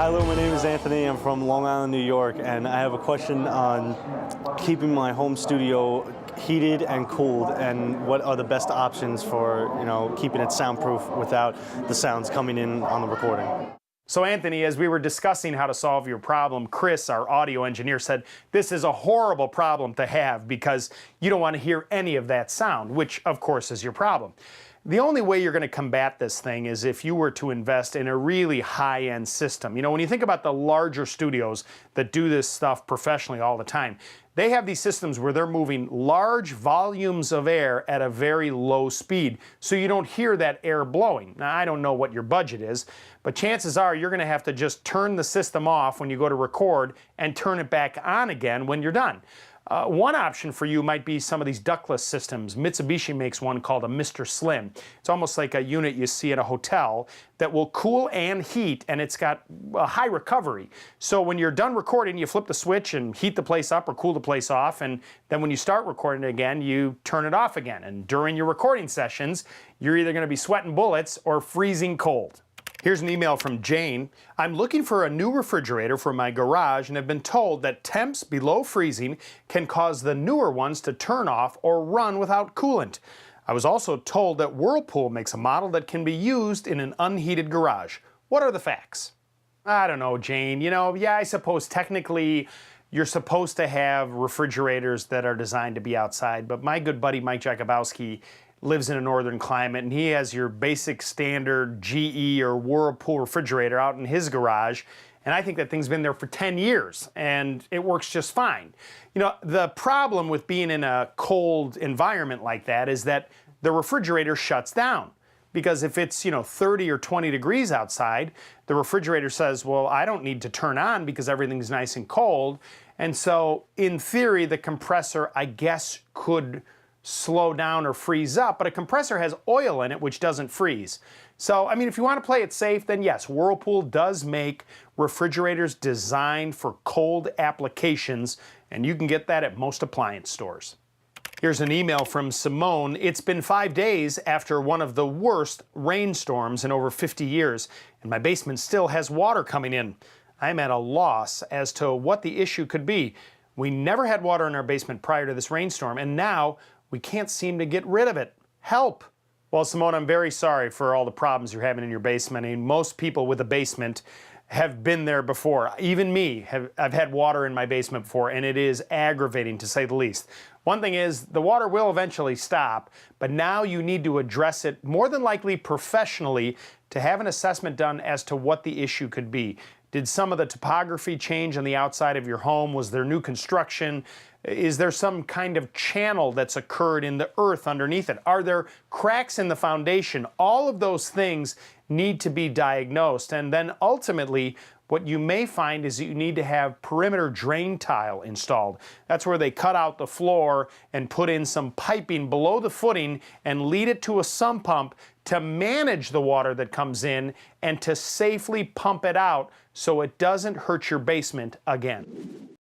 Hi Lou, my name is Anthony. I'm from Long Island, New York, and I have a question on keeping my home studio heated and cooled, and what are the best options for, keeping it soundproof without the sounds coming in on the recording. So Anthony, as we were discussing how to solve your problem, Chris, our audio engineer, said this is a horrible problem to have because you don't want to hear any of that sound, which of course is your problem. The only way you're going to combat this thing is if you were to invest in a really high-end system. When you think about the larger studios that do this stuff professionally all the time, they have these systems where they're moving large volumes of air at a very low speed, so you don't hear that air blowing. Now, I don't know what your budget is, but chances are you're going to have to just turn the system off when you go to record and turn it back on again when you're done. One option for you might be some of these ductless systems. Mitsubishi makes one called a Mr. Slim. It's almost like a unit you see at a hotel that will cool and heat, and it's got a high recovery. So when you're done recording, you flip the switch and heat the place up or cool the place off, and then when you start recording again, you turn it off again. And during your recording sessions, you're either going to be sweating bullets or freezing cold. Here's an email from Jane. I'm looking for a new refrigerator for my garage and have been told that temps below freezing can cause the newer ones to turn off or run without coolant. I was also told that Whirlpool makes a model that can be used in an unheated garage. What are the facts? I don't know, Jane. Yeah, I suppose technically you're supposed to have refrigerators that are designed to be outside, but my good buddy Mike Jakubowski lives in a northern climate, and he has your basic standard GE or Whirlpool refrigerator out in his garage, and I think that thing's been there for 10 years, and it works just fine. The problem with being in a cold environment like that is that the refrigerator shuts down. Because if it's, 30 or 20 degrees outside, the refrigerator says, well, I don't need to turn on because everything's nice and cold. And so, in theory, the compressor, I guess, could slow down or freeze up, but a compressor has oil in it which doesn't freeze. So, if you want to play it safe, then yes, Whirlpool does make refrigerators designed for cold applications, and you can get that at most appliance stores. Here's an email from Simone. It's been 5 days after one of the worst rainstorms in over 50 years, and my basement still has water coming in. I'm at a loss as to what the issue could be. We never had water in our basement prior to this rainstorm, and now we can't seem to get rid of it. Help! Well, Simone, I'm very sorry for all the problems you're having in your basement. Most people with a basement have been there before. Even me, I've had water in my basement before, and it is aggravating to say the least. One thing is, the water will eventually stop, but now you need to address it, more than likely professionally, to have an assessment done as to what the issue could be. Did some of the topography change on the outside of your home? Was there new construction? Is there some kind of channel that's occurred in the earth underneath it? Are there cracks in the foundation? All of those things need to be diagnosed. And then ultimately, what you may find is that you need to have perimeter drain tile installed. That's where they cut out the floor and put in some piping below the footing and lead it to a sump pump to manage the water that comes in and to safely pump it out so it doesn't hurt your basement again.